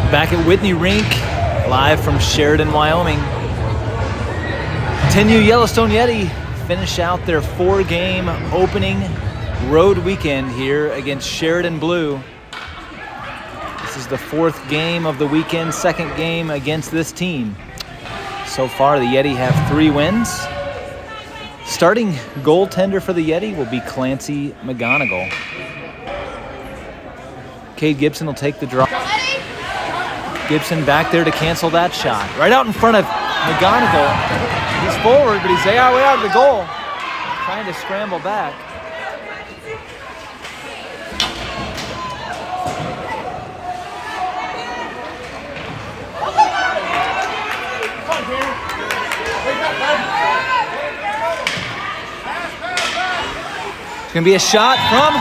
Back at Whitney Rink, live from Sheridan, Wyoming. 10U Yellowstone Yeti finish out their 4-game opening road weekend here against Sheridan Blue. This is the 4th game of the weekend, 2nd game against this team. So far, the Yeti have 3 wins. Starting goaltender for the Yeti will be Clancy McGonagle. Kade Gibson will take the draw. Gibson back there to cancel that shot. Right out in front of McGonagle. He's forward, but he's way out of the goal. Trying to scramble back. It's going to be a shot from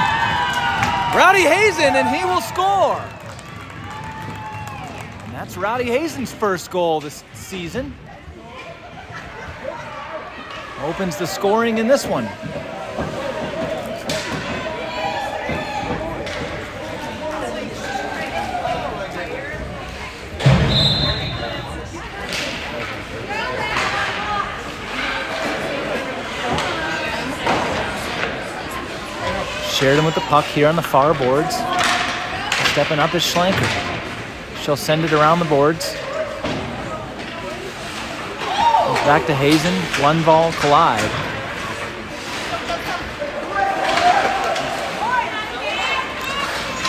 Rowdy Hazen, and he will score. And that's Rowdy Hazen's first goal this season. Opens the scoring in this one. Sheridan with the puck here on the far boards. Stepping up is Schlenker. She'll send it around the boards. Goes back to Hazen. Lundvall collide.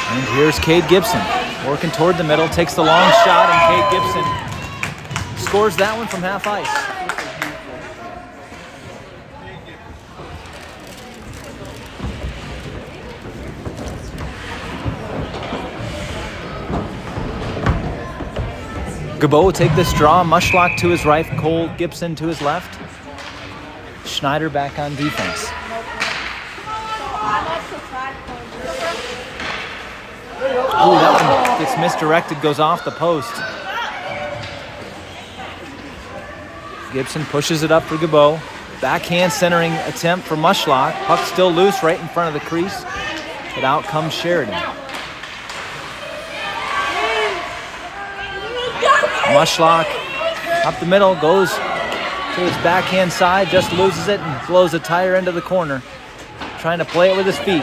And here's Kade Gibson. Working toward the middle. Takes the long shot, and Kade Gibson scores that one from half ice. Goubeaux will take this draw. Mushlock to his right, Colt Gibson to his left. Schneider back on defense. Ooh, that one gets misdirected, goes off the post. Gibson pushes it up for Goubeaux. Backhand centering attempt for Mushlock. Puck still loose right in front of the crease, but out comes Sheridan. Mushlock up the middle, goes to his backhand side, just loses it and blows a tire into the corner. Trying to play it with his feet.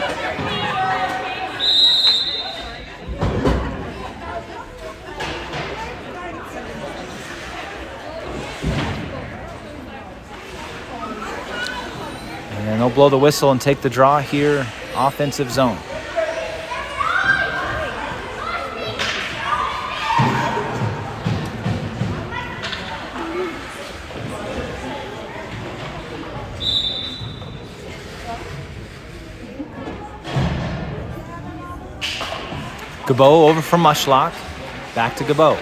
And they'll blow the whistle and take the draw here, offensive zone. Goubeaux over from Mushlock. Back to Goubeaux.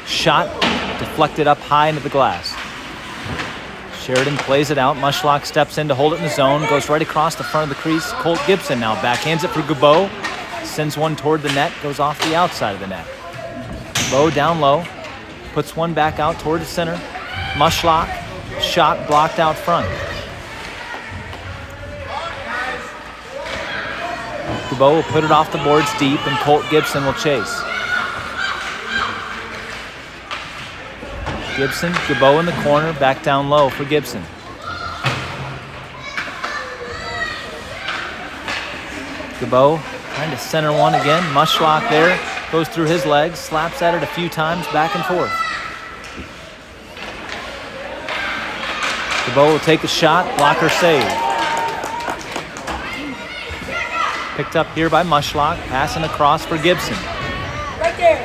Shot deflected up high into the glass. Sheridan plays it out. Mushlock steps in to hold it in the zone. Goes right across the front of the crease. Colt Gibson now backhands it for Goubeaux. Sends one toward the net. Goes off the outside of the net. Goubeaux down low. Puts one back out toward the center. Mushlock. Shot blocked out front. Goubeaux will put it off the boards deep, and Colt Gibson will chase. Gibson, Goubeaux in the corner, back down low for Gibson. Goubeaux trying to center one again. Mushlock there, goes through his legs, slaps at it a few times, back and forth. Goubeaux will take a shot, blocker save. Picked up here by Mushlock, passing across for Gibson. Right there.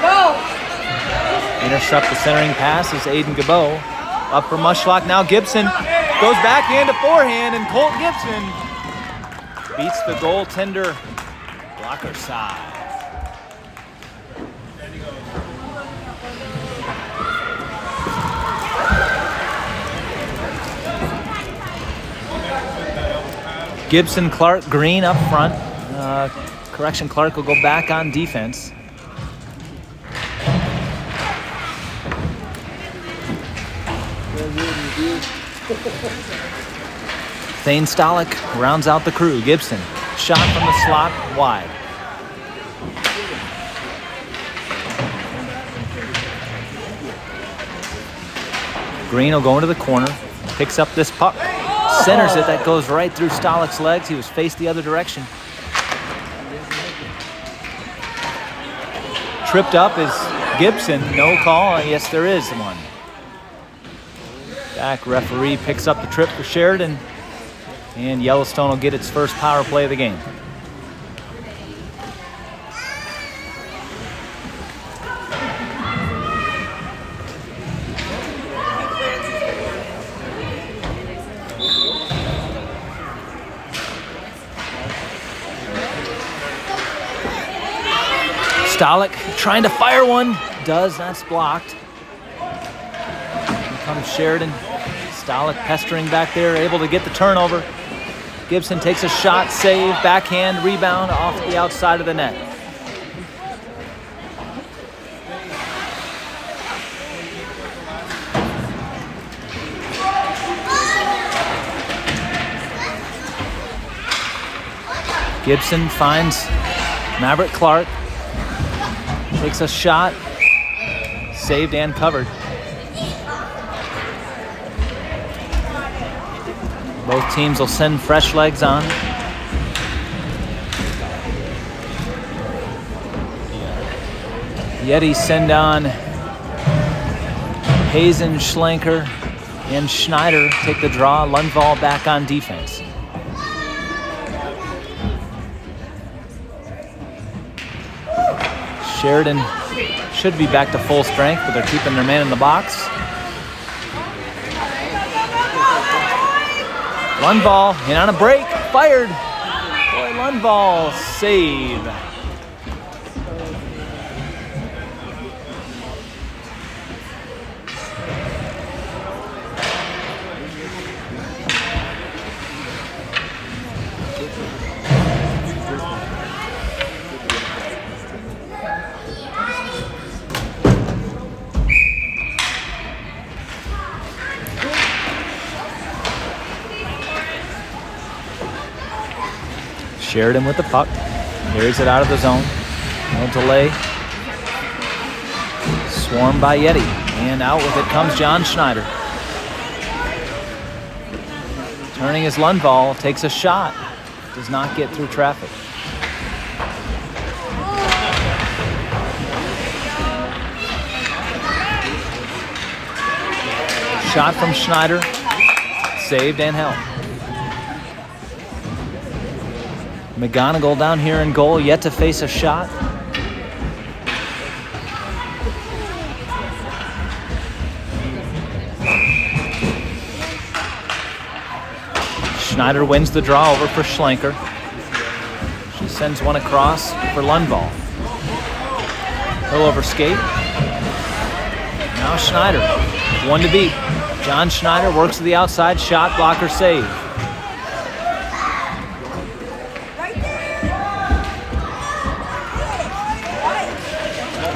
Go! Intercept the centering pass is Aden Goubeaux. Up for Mushlock now. Gibson goes backhand to forehand, and Colt Gibson beats the goaltender blocker side. Gibson, Clark, Green up front. Clark will go back on defense. Thayne Stalick rounds out the crew. Gibson, shot from the slot, wide. Green will go into the corner, picks up this puck, centers it, that goes right through Stalick's legs. He was faced the other direction. Tripped up is Gibson, no call. Yes, there is one. Back referee picks up the trip for Sheridan, and Yellowstone will get its first power play of the game. Stalick trying to fire one, does, that's blocked. Here comes Sheridan. Stalick pestering back there, able to get the turnover. Gibson takes a shot, save, backhand, rebound off the outside of the net. Gibson finds Maverick Clark. Takes a shot, saved and covered. Both teams will send fresh legs on. Yeti send on Hazen, Schlenker, and Schneider take the draw. Lundvall back on defense. Sheridan should be back to full strength, but they're keeping their man in the box. Lundvall in on a break, fired. Koy Lundvall, save. Sheridan with the puck, carries it out of the zone. No delay. Swarmed by Yeti, and out with it comes John Schneider. Turning his Lundvall, takes a shot, does not get through traffic. Shot from Schneider, saved and held. McGonagle down here in goal, yet to face a shot. Schneider wins the draw over for Schlenker. She sends one across for Lundvall. He'll over skate. Now Schneider, one to beat. John Schneider works to the outside, shot, blocker, save.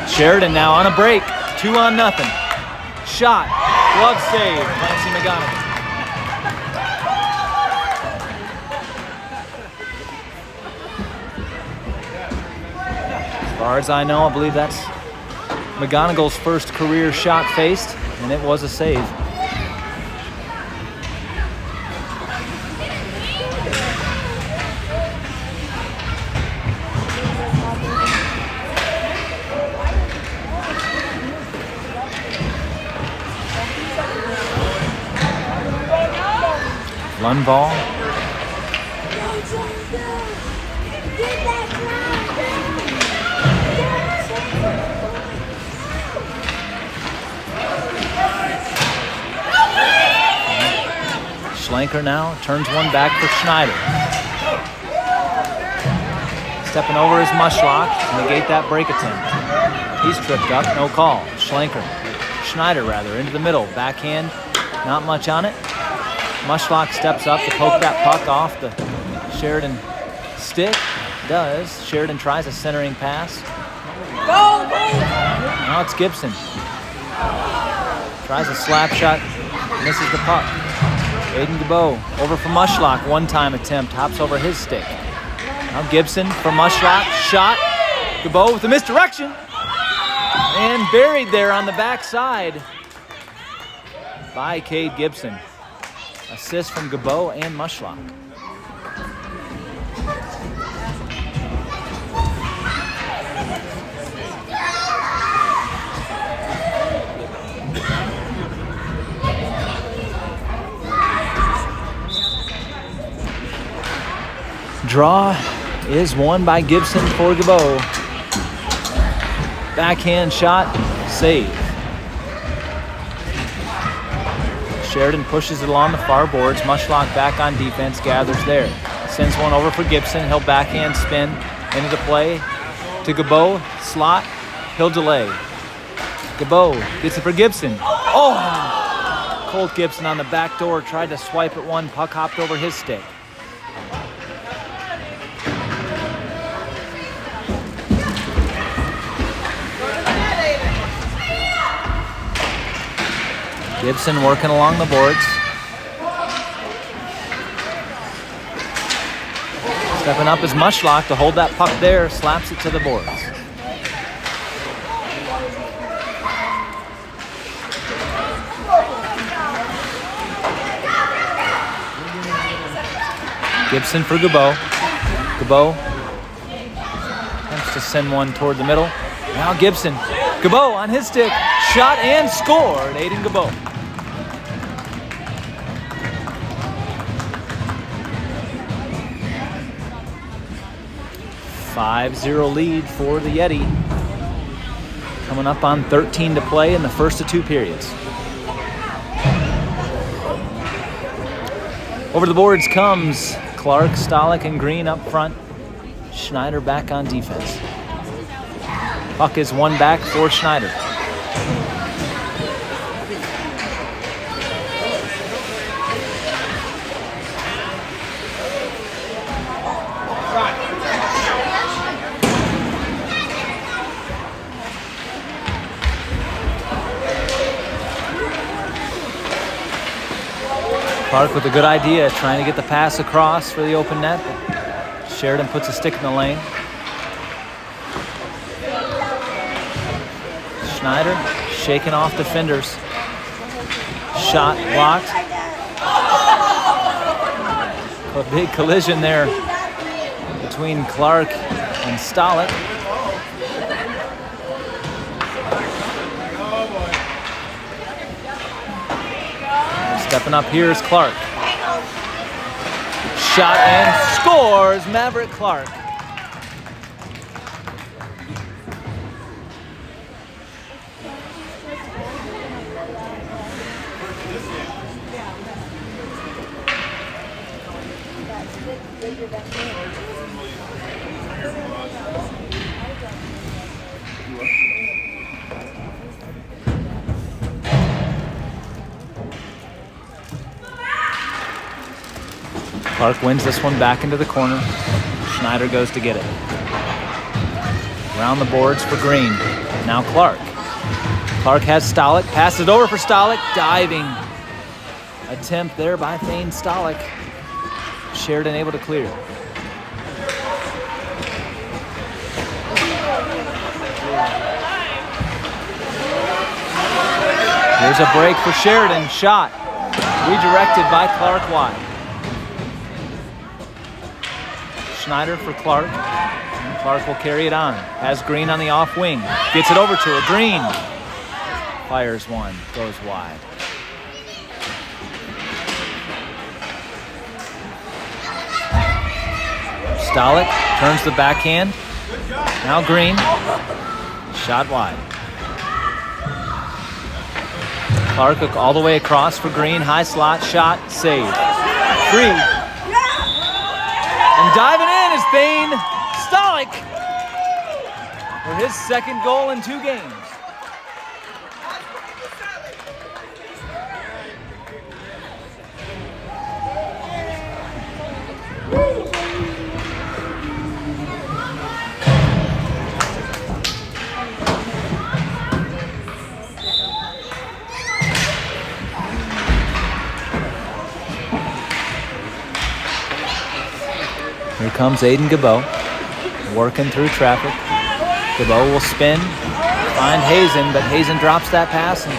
Sheridan now on a break, 2-0. Shot, glove save, Clancy McGonagle. As far as I know, I believe that's McGonagle's first career shot faced, and it was a save. Lundvall. Schlenker now turns one back for Schneider. Stepping over his Mushlock to negate that break attempt. He's tripped up, no call. Schneider into the middle. Backhand, not much on it. Mushlock steps up to poke that puck off the Sheridan stick. Does. Sheridan tries a centering pass. Now it's Gibson. Tries a slap shot, misses the puck. Aden Goubeaux over for Mushlock. One-time attempt, hops over his stick. Now Gibson for Mushlock. Shot. Goubeaux with a misdirection. And buried there on the backside by Kade Gibson. Assist from Goubeaux and Mushlock. Draw is won by Gibson for Goubeaux. Backhand shot, save. Sheridan pushes it along the far boards. Mushlock back on defense, gathers there. Sends one over for Gibson. He'll backhand spin into the play to Goubeaux. Slot, he'll delay. Goubeaux gets it for Gibson. Oh! Colt Gibson on the back door tried to swipe at one. Puck hopped over his stick. Gibson working along the boards. Stepping up is Mushlock to hold that puck there, slaps it to the boards. Gibson for Goubeaux. Goubeaux attempts to send one toward the middle. Now Gibson. Goubeaux on his stick. Shot and scored. Aden Goubeaux. 5-0 lead for the Yeti. Coming up on 13 to play in the first of two periods. Over the boards comes Clark, Stalick, and Green up front. Schneider back on defense. Puck is one back for Schneider. Clark with a good idea, trying to get the pass across for the open net. But Sheridan puts a stick in the lane. Schneider shaking off defenders. Shot blocked. A big collision there between Clark and Stalick. Stepping up here is Clark. Shot and scores, Maverick Clark. Clark wins this one back into the corner. Schneider goes to get it. Around the boards for Green. Now Clark. Clark has Stalick. Passes it over for Stalick. Diving attempt there by Thayne Stalick. Sheridan able to clear. Here's a break for Sheridan. Shot. Redirected by Clark wide. Schneider for Clark. And Clark will carry it on. Has Green on the off wing. Gets it over to her. Green fires one. Goes wide. Stalick turns the backhand. Now Green. Shot wide. Clark all the way across for Green. High slot. Shot. Save. Free. And diving in is Thayne Stalick for his second goal in 2 games. Here comes Aden Goubeaux, working through traffic. Goubeaux will spin, find Hazen, but Hazen drops that pass, and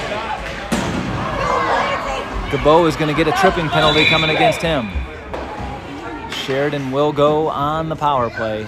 Goubeaux is going to get a tripping penalty coming against him. Sheridan will go on the power play.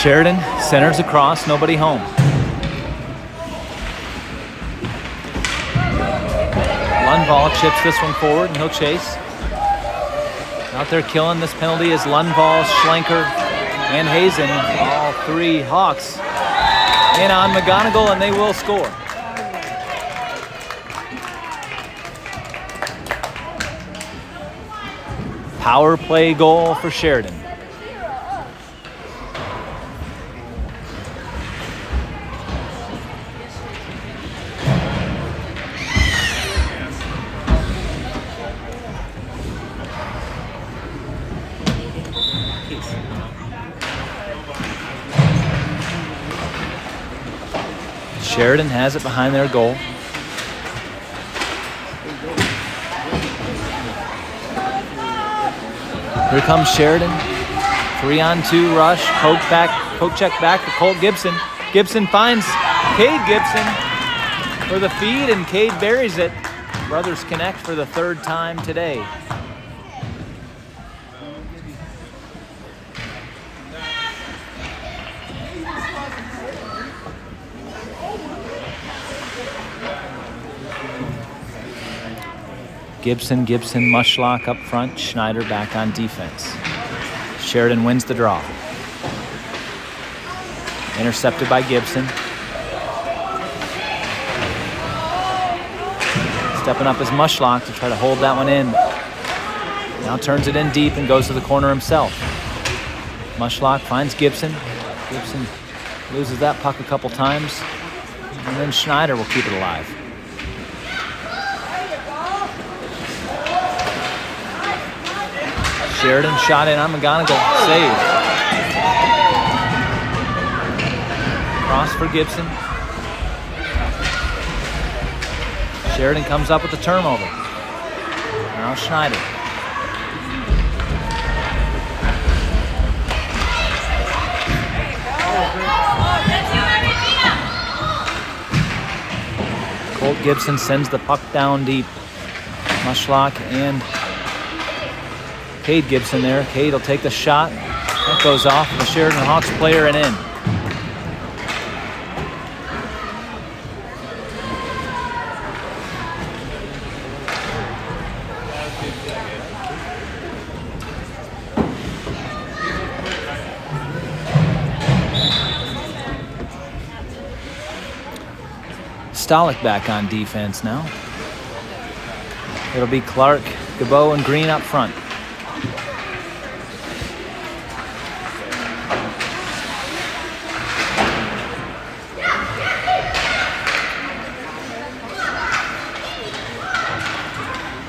Sheridan centers across, nobody home. Lundvall chips this one forward, and he'll chase. Out there killing this penalty is Lundvall, Schlenker, and Hazen. All three Hawks in on McGonagle, and they will score. Power play goal for Sheridan. Sheridan has it behind their goal. Here comes Sheridan. 3-on-2 rush. Poke check back to Colt Gibson. Gibson finds Kade Gibson for the feed, and Kade buries it. Brothers connect for the third time today. Gibson, Mushlock up front, Schneider back on defense. Sheridan wins the draw. Intercepted by Gibson. Stepping up is Mushlock to try to hold that one in. Now turns it in deep and goes to the corner himself. Mushlock finds Gibson. Gibson loses that puck a couple times, and then Schneider will keep it alive. Sheridan shot in on McGonagle. Save. Cross for Gibson. Sheridan comes up with the turnover. Now Schneider. Colt Gibson sends the puck down deep. Mushlock and Kade Gibson there. Kade will take the shot. That goes off the Sheridan Hawks player and in. Stalick back on defense now. It'll be Clark, Goubeaux, and Green up front.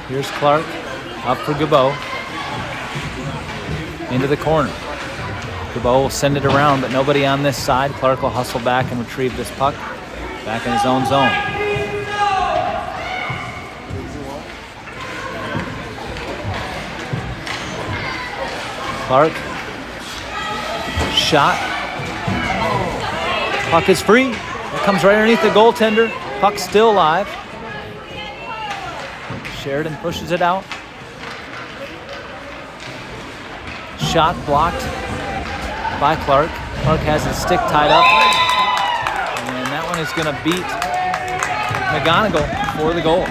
Here's Clark, up for Goubeaux. Into the corner. Goubeaux will send it around, but nobody on this side. Clark will hustle back and retrieve this puck. Back in his own zone. Clark. Shot. Puck is free. It comes right underneath the goaltender. Puck still live. Sheridan pushes it out. Shot blocked by Clark. Clark has his stick tied up. And that one is going to beat McGonagle for the goal.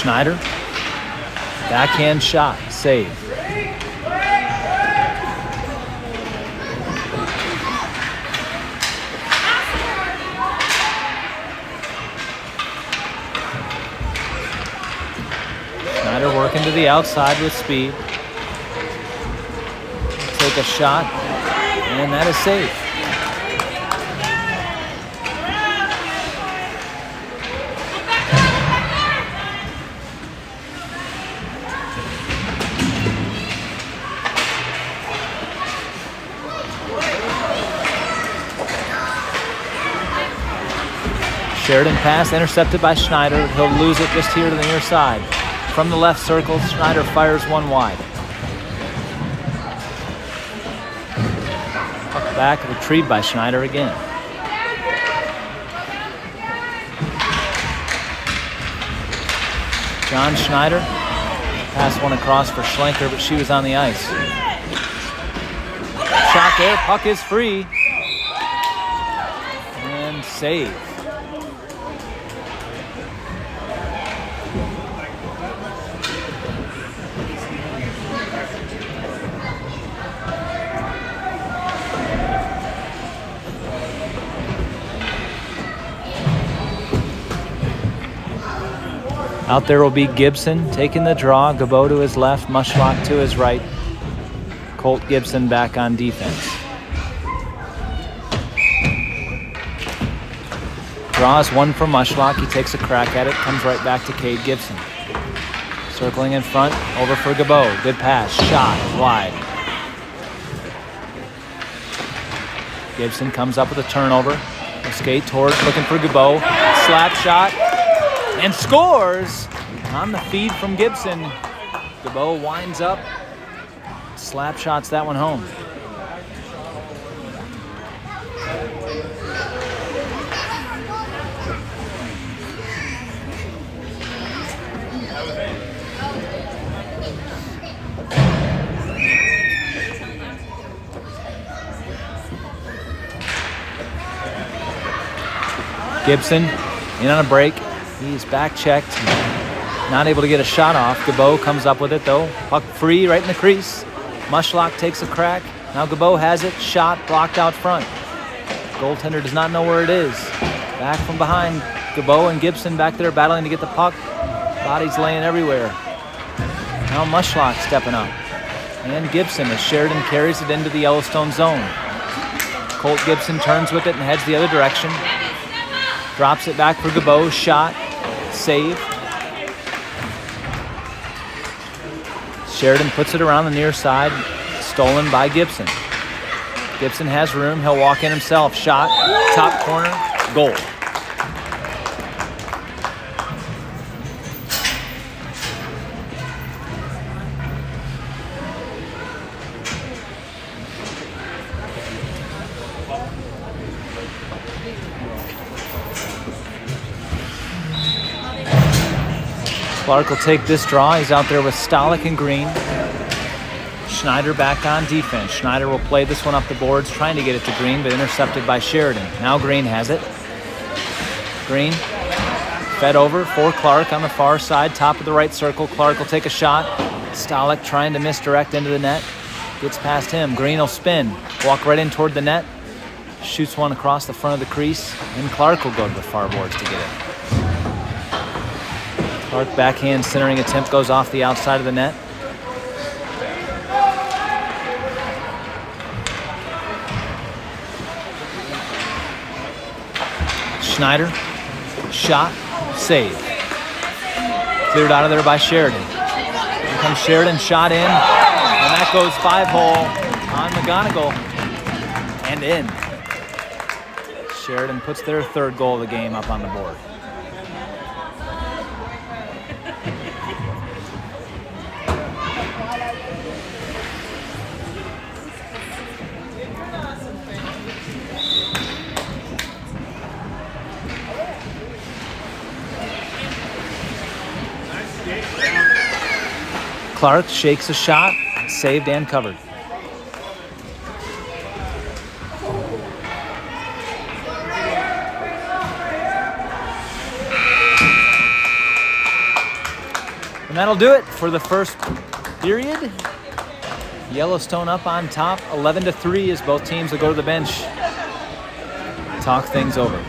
Schneider. Backhand shot. Save. Schneider working to the outside with speed. Take a shot, and that is safe. Sheridan pass intercepted by Schneider. He'll lose it just here to the near side. From the left circle, Schneider fires one wide. Puck back, retrieved by Schneider again. John Schneider passed one across for Schlenker, but she was on the ice. Shot there, puck is free. And save. Out there will be Gibson taking the draw. Goubeaux to his left, Mushlock to his right. Colt Gibson back on defense. Draws one for Mushlock. He takes a crack at it, comes right back to Kade Gibson. Circling in front, over for Goubeaux. Good pass, shot, wide. Gibson comes up with a turnover. A skate towards, looking for Goubeaux. Slap shot. And scores on the feed from Gibson. Goubeaux winds up, slap shots that one home. Gibson in on a break. He's back checked, not able to get a shot off. Goubeaux comes up with it though. Puck free right in the crease. Mushlock takes a crack. Now Goubeaux has it. Shot blocked out front. Goaltender does not know where it is. Back from behind. Goubeaux and Gibson back there battling to get the puck. Bodies laying everywhere. Now Mushlock stepping up. And Gibson as Sheridan carries it into the Yellowstone zone. Colt Gibson turns with it and heads the other direction. Drops it back for Goubeaux. Shot. Save. Sheridan puts it around the near side. Stolen by Gibson. Gibson has room. He'll walk in himself. Shot. Top corner. Goal. Clark will take this draw. He's out there with Stalick and Green. Schneider back on defense. Schneider will play this one up the boards, trying to get it to Green, but intercepted by Sheridan. Now Green has it. Green fed over for Clark on the far side, top of the right circle. Clark will take a shot. Stalick trying to misdirect into the net. Gets past him. Green will spin. Walk right in toward the net. Shoots one across the front of the crease. And Clark will go to the far boards to get it. Clark backhand centering attempt goes off the outside of the net. Schneider, shot, save. Cleared out of there by Sheridan. Here comes Sheridan, shot in, and that goes 5-hole on McGonagle and in. Sheridan puts their third goal of the game up on the board. Clark shakes a shot, saved and covered. that'll do it for the first period. Yellowstone up on top, 11-3, as both teams will go to the bench. Talk things over.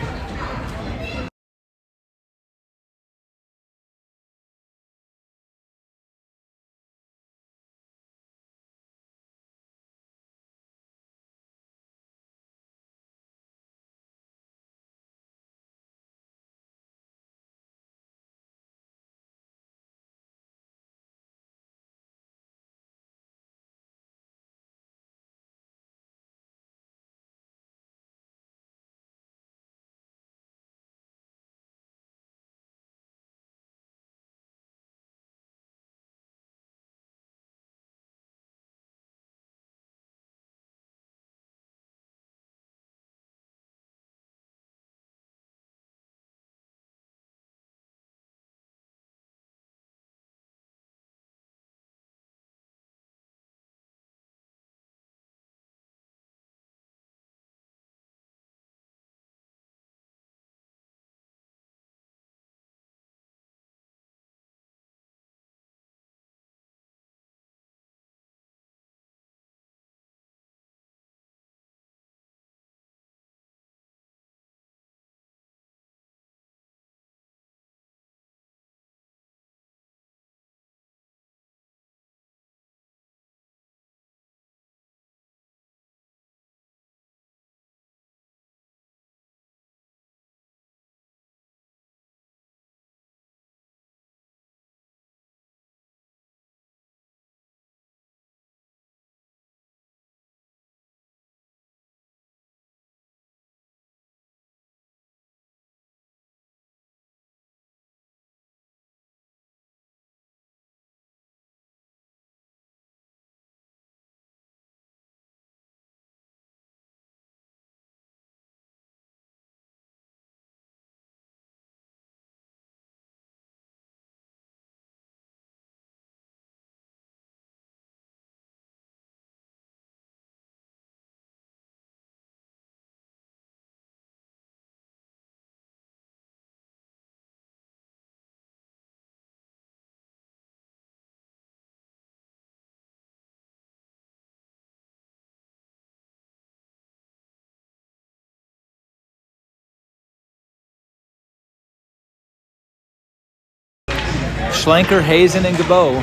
Schlenker, Hazen, and Goubeaux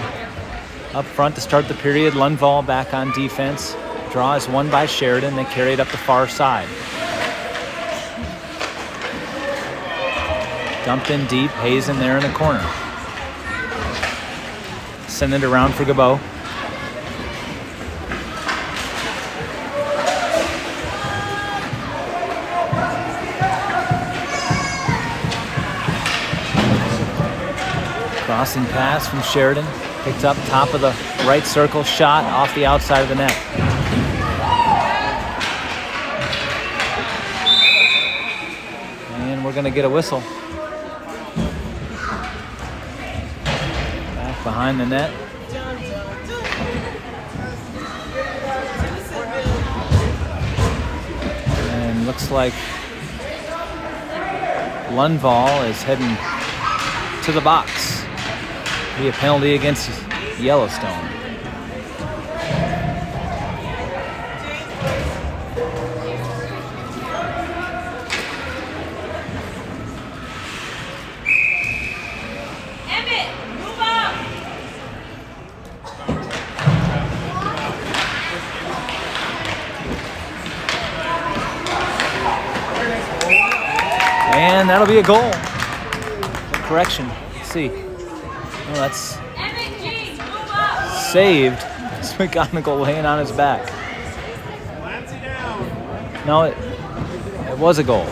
up front to start the period. Lundvall back on defense. Draw is won by Sheridan. They carry it up the far side. Dumped in deep. Hazen there in the corner. Send it around for Goubeaux. Crossing pass from Sheridan. Picked up top of the right circle. Shot off the outside of the net. And we're going to get a whistle. Back behind the net. And looks like Lundvall is heading to the box. Be a penalty against Yellowstone. And that'll be a goal. Correction. Let's see. Oh, that's saved. It's McGonagle laying on his back. No, it was a goal.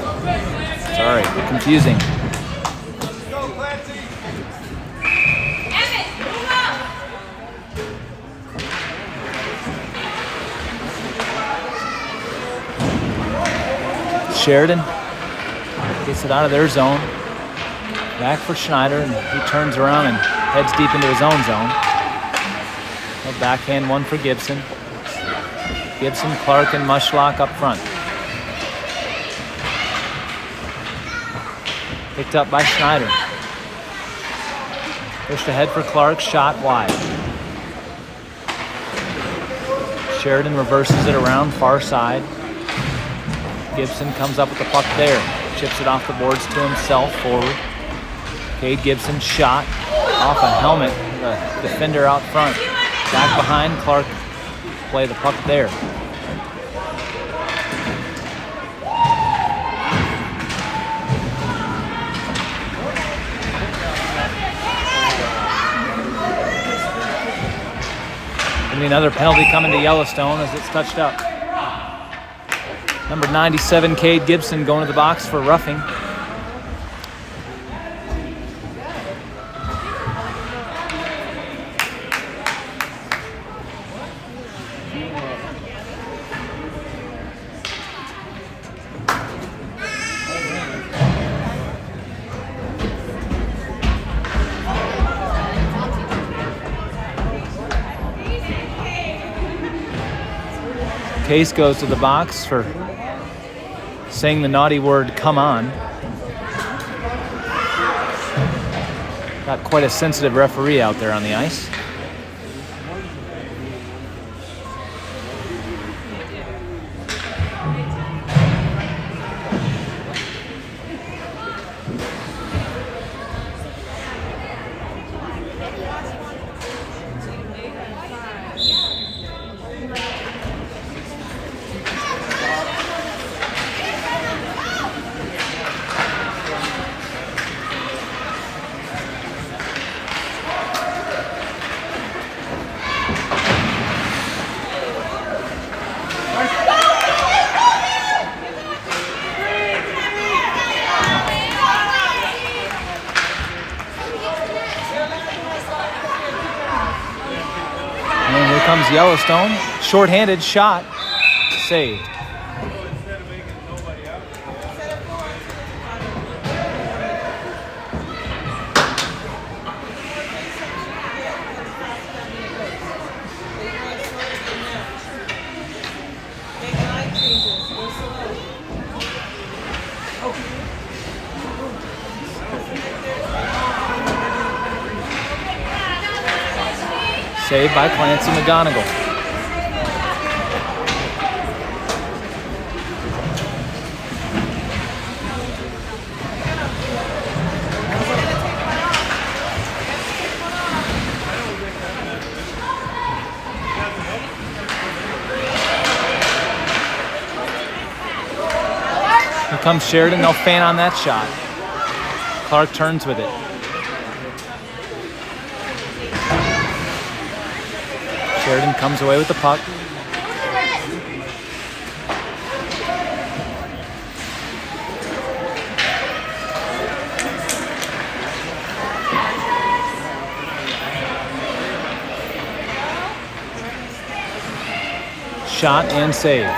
Sorry, confusing. Sheridan gets it out of their zone. Back for Schneider, and he turns around and heads deep into his own zone. A backhand one for Gibson. Gibson, Clark, and Mushlock up front. Picked up by Schneider. Pushed ahead for Clark, shot wide. Sheridan reverses it around far side. Gibson comes up with the puck there. Chips it off the boards to himself, forward. Kade Gibson shot off a helmet. The defender out front. Back behind, Clark play the puck there. Gonna be another penalty coming to Yellowstone as it's touched up. Number 97, Kade Gibson, going to the box for roughing. Case goes to the box for saying the naughty word, come on. Got quite a sensitive referee out there on the ice. Comes Yellowstone, short-handed shot, saved. Saved by Clancy McGonagle. Here comes Sheridan. They'll fan on that shot. Clark turns with it. Sheridan comes away with the puck. Shot and save.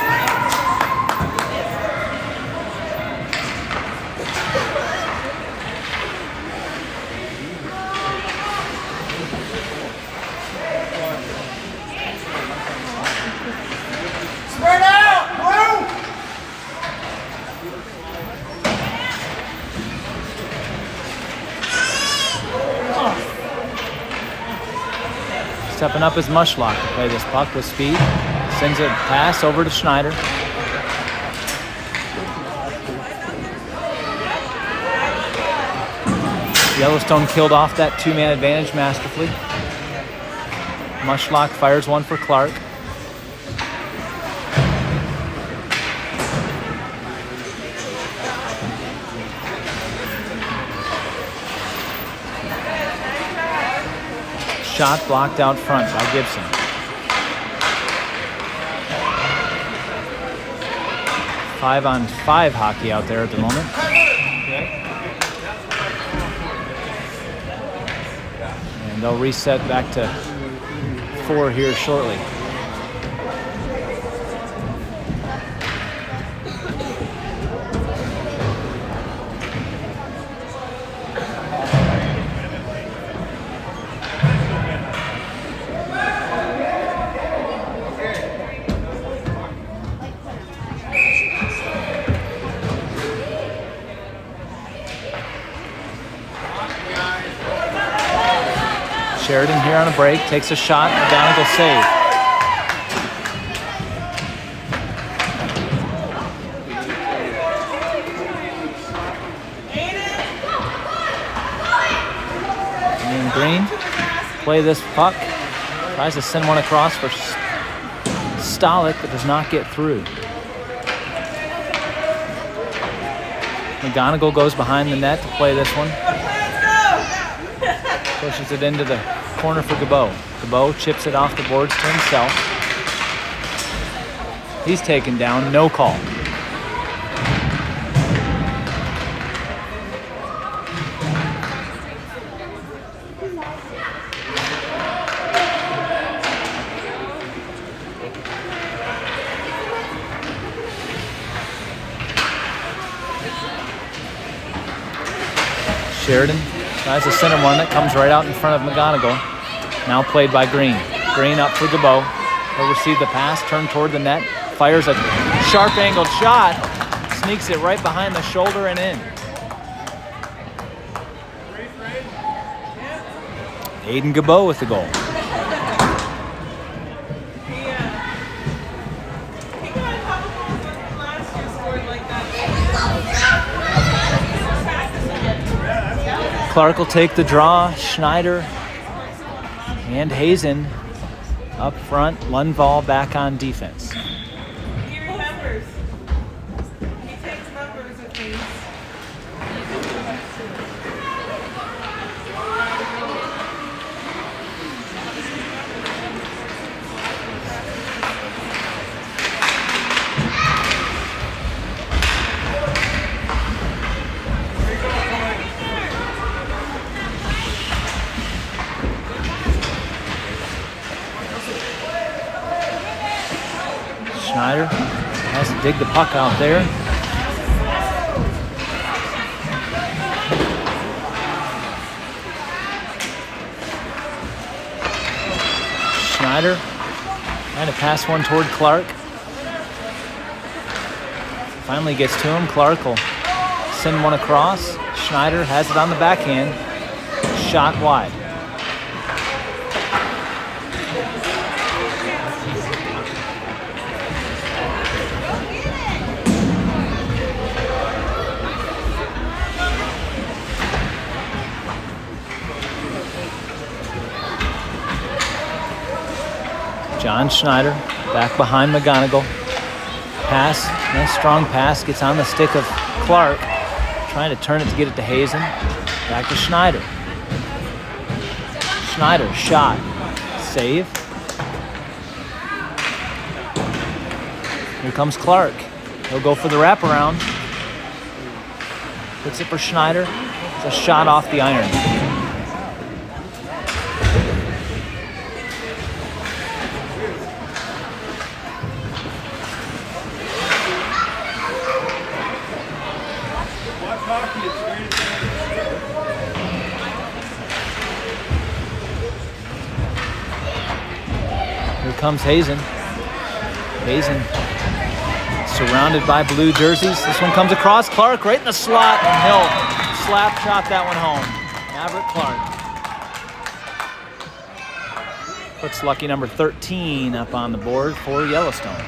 Stepping up is Mushlock to play this puck with speed. Sends a pass over to Schneider. Yellowstone killed off that two-man advantage masterfully. Mushlock fires one for Clark. Shot blocked out front by Gibson. Five-on-five hockey out there at the moment. And they'll reset back to 4 here shortly. Sheridan here on a break, takes a shot, McGonagle save. And Green, play this puck, tries to send one across for Stalick, but does not get through. McGonagle goes behind the net to play this one. Pushes it into the corner for Goubeaux. Goubeaux chips it off the boards to himself. He's taken down, no call. Sheridan tries to center one that comes right out in front of McGonagle. Now played by Green. Green up for Goubeaux. He'll receive the pass, turn toward the net, fires a sharp angled shot, sneaks it right behind the shoulder and in. Aden Goubeaux with the goal. Clark will take the draw. Schneider and Hazen up front. Lundvall back on defense. He remembers. He takes numbers of things. Schneider has to dig the puck out there. Schneider trying to pass one toward Clark. Finally gets to him. Clark will send one across. Schneider has it on the backhand. Shot wide. John Schneider back behind McGonagle. Pass, nice strong pass, gets on the stick of Clark. Trying to turn it to get it to Hazen. Back to Schneider. Schneider, shot, save. Here comes Clark. He'll go for the wraparound. Puts it for Schneider. It's a shot off the iron. Here comes Hazen. Hazen surrounded by blue jerseys. This one comes across. Clark right in the slot, and he'll slap shot that one home. Maverick Clark puts lucky number 13 up on the board for Yellowstone.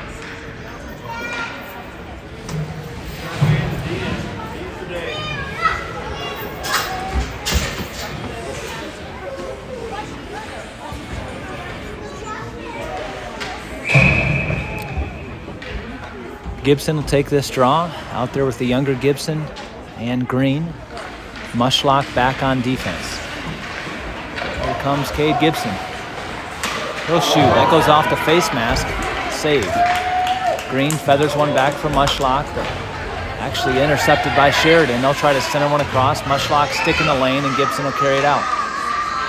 Gibson will take this draw out there with the younger Gibson and Green. Mushlock back on defense. Here comes Kade Gibson. He'll shoot. That goes off the face mask. Save. Green feathers one back for Mushlock, but actually intercepted by Sheridan. They'll try to center one across. Mushlock stick in the lane, and Gibson will carry it out.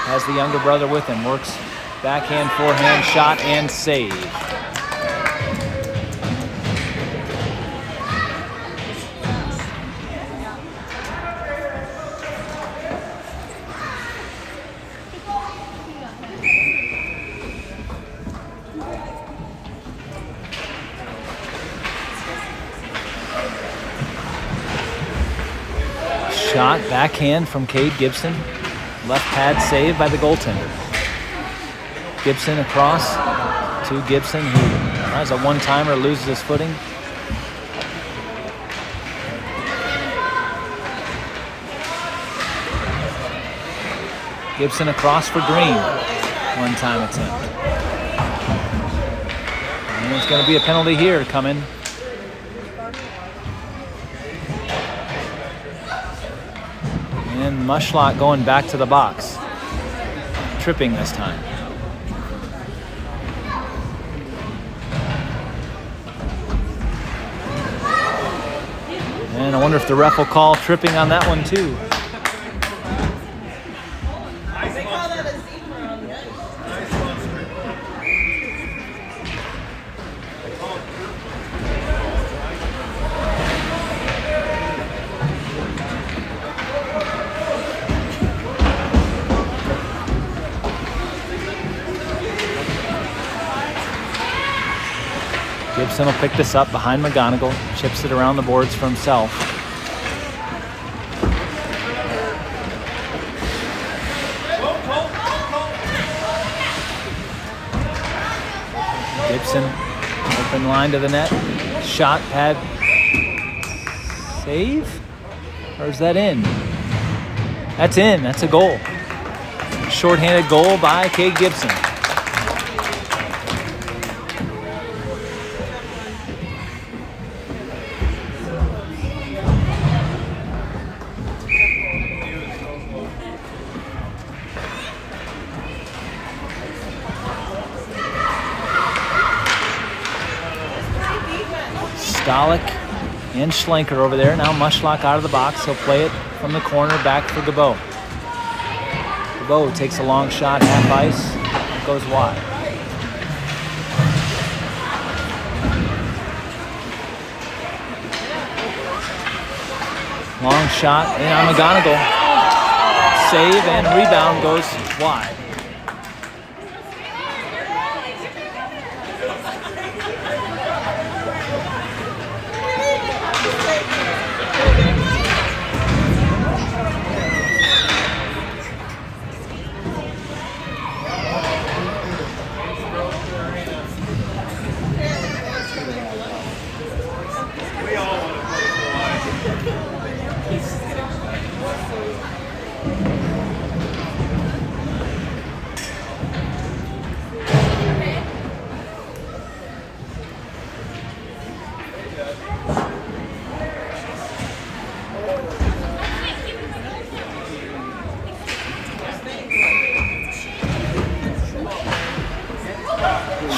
Has the younger brother with him. Works backhand, forehand, shot, and save. Shot backhand from Kade Gibson. Left pad saved by the goaltender. Gibson across to Gibson, who has a one-timer, loses his footing. Gibson across for Green. One-time attempt. And there's going to be a penalty here coming. And Mushlock going back to the box. Tripping this time. And I wonder if the ref will call tripping on that one too. They call that a zebra on the ice. Gibson will pick this up behind McGonagle, chips it around the boards for himself. Gibson, open line to the net. Shot pad. Save? Or is that in? That's in. That's a goal. Shorthanded goal by Kade Gibson. Stalick and Schlenker over there. Now Mushlock out of the box. He'll play it from the corner back for Goubeaux. Goubeaux takes a long shot, half ice, goes wide. Long shot in on McGonagle. Save and rebound goes wide.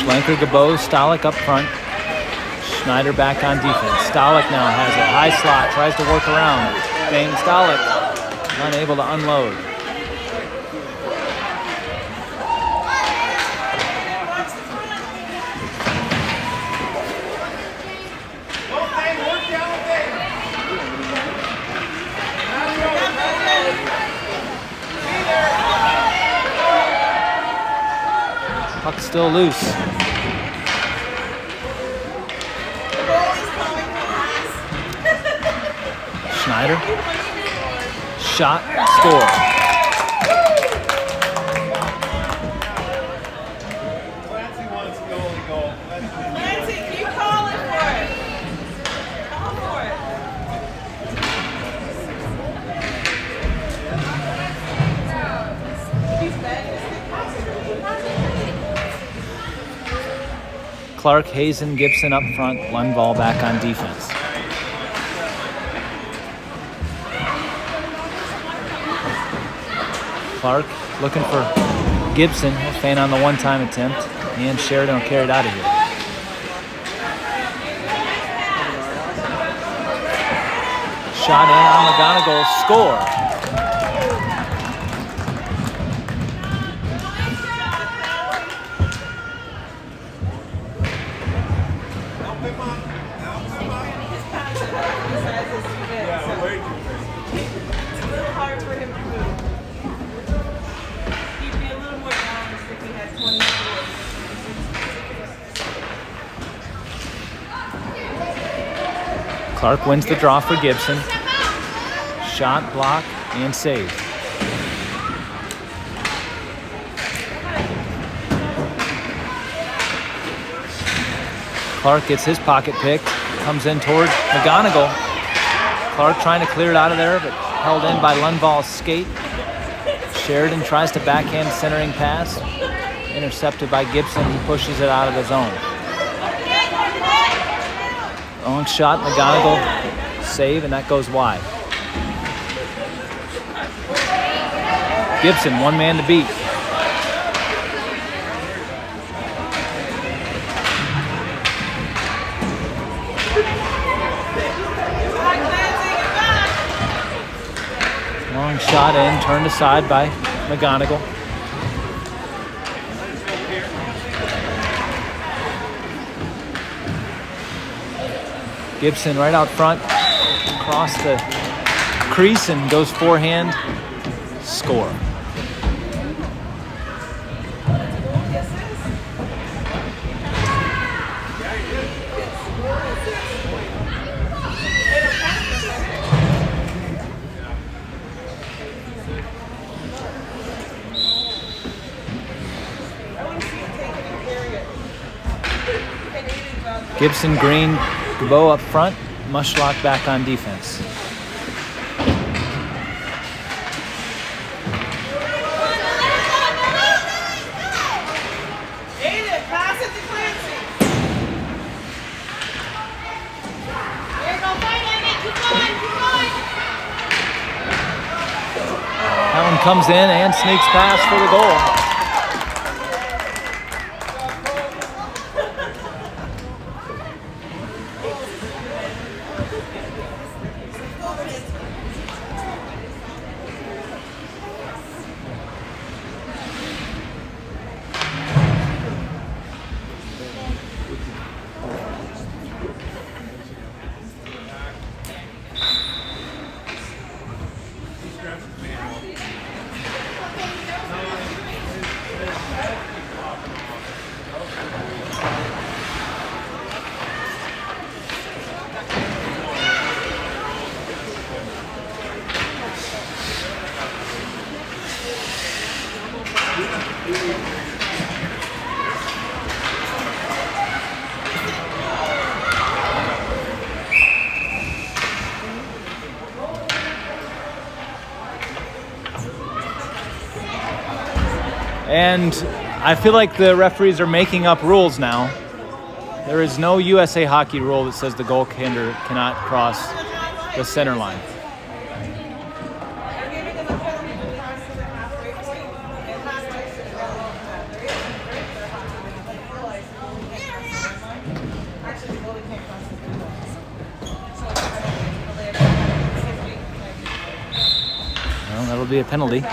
Schlenker, Goubeaux, Stalick up front. Schneider back on defense. Stalick now has a high slot, tries to work around. Thayne Stalick unable to unload. Puck still loose. Schneider. Shot, score. Clancy wants the only goal. Clancy, keep calling for it. Call for it. He's bad. Clark, Hazen, Gibson up front. Lundvall back on defense. Clark looking for Gibson. He'll feint on the one-time attempt. And Sheridan will carry it out of here. Shot in on McGonagle. Score. Clark wins the draw for Gibson. Shot, block, and save. Clark gets his pocket picked, comes in toward McGonagle. Clark trying to clear it out of there, but held in by Lundvall's skate. Sheridan tries to backhand centering pass, intercepted by Gibson. He pushes it out of his own. Long shot, McGonagle save, and that goes wide. Gibson, one man to beat. Long shot in, turned aside by McGonagle. Gibson right out front, across the crease and goes forehand, score. Gibson, Green, Goubeaux up front, Mushlock back on defense. Aden, pass it to Clancy. There you go, fight Aden. Keep going, keep going. That one comes in and sneaks past for the goal. And I feel like the referees are making up rules now. There is no USA Hockey rule that says the goaltender cannot cross the center line. Well, that'll be a penalty.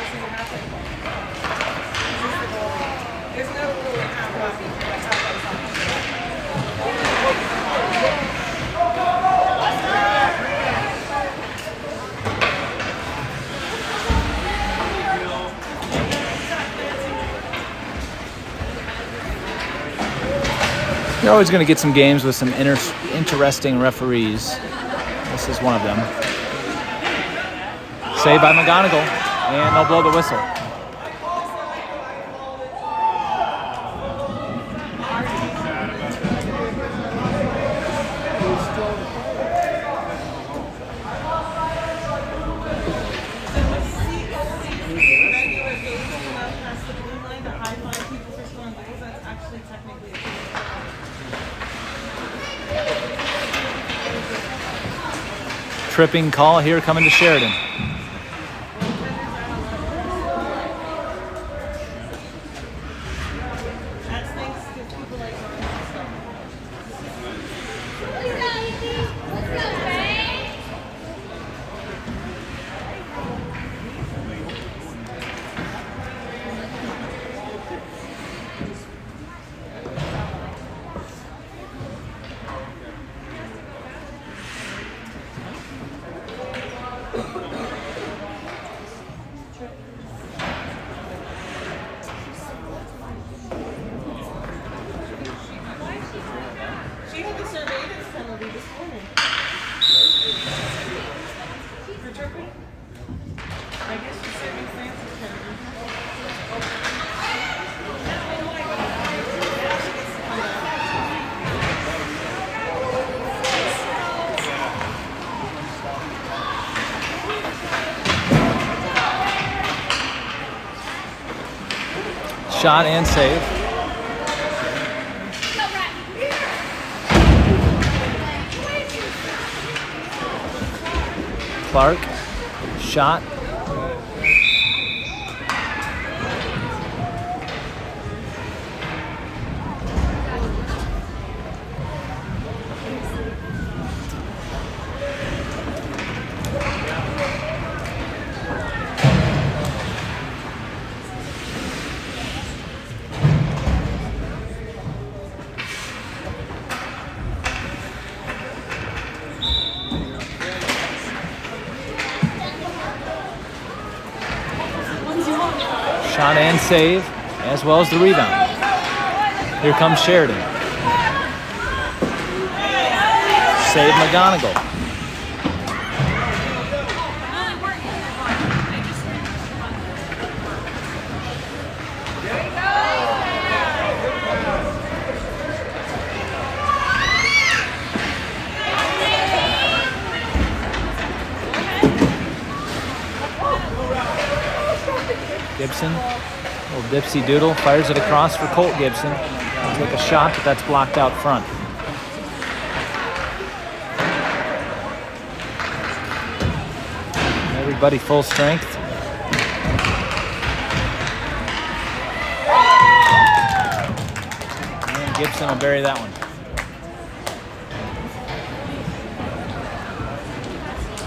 You're always going to get some games with some interesting referees. This is one of them. Saved by McGonagle, and they'll blow the whistle. Tripping call here coming to Sheridan. Shot and save. Clark. Shot. Shot and save, as well as the rebound. Here comes Sheridan. Save McGonagle. Gibson, little dipsy doodle, fires it across for Colt Gibson. Take a shot, but that's blocked out front. Everybody full strength. And Gibson will bury that one.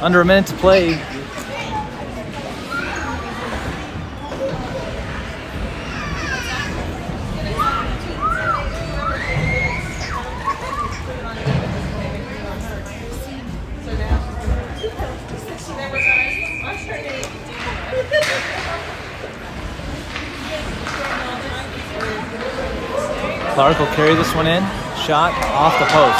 Under a minute to play. Clark will carry this one in. Shot off the post.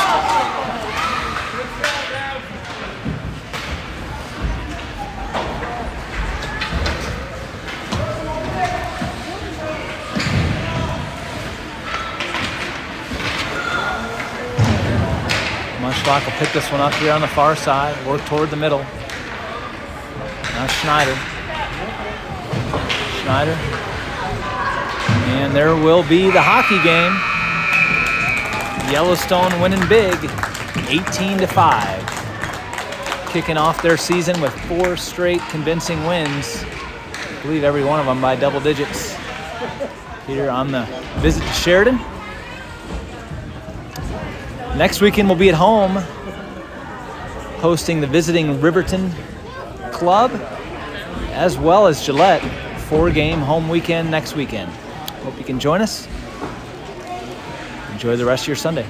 Mushlock will pick this one up here on the far side, work toward the middle. Now Schneider. Schneider. And there will be the hockey game. Yellowstone winning big, 18-5. Kicking off their season with 4 straight convincing wins. I believe every one of them by double digits. Here on the visit to Sheridan. Next weekend we'll be at home, hosting the visiting Riverton Club, as well as Gillette. 4-game home weekend next weekend. Hope you can join us. Enjoy the rest of your Sunday.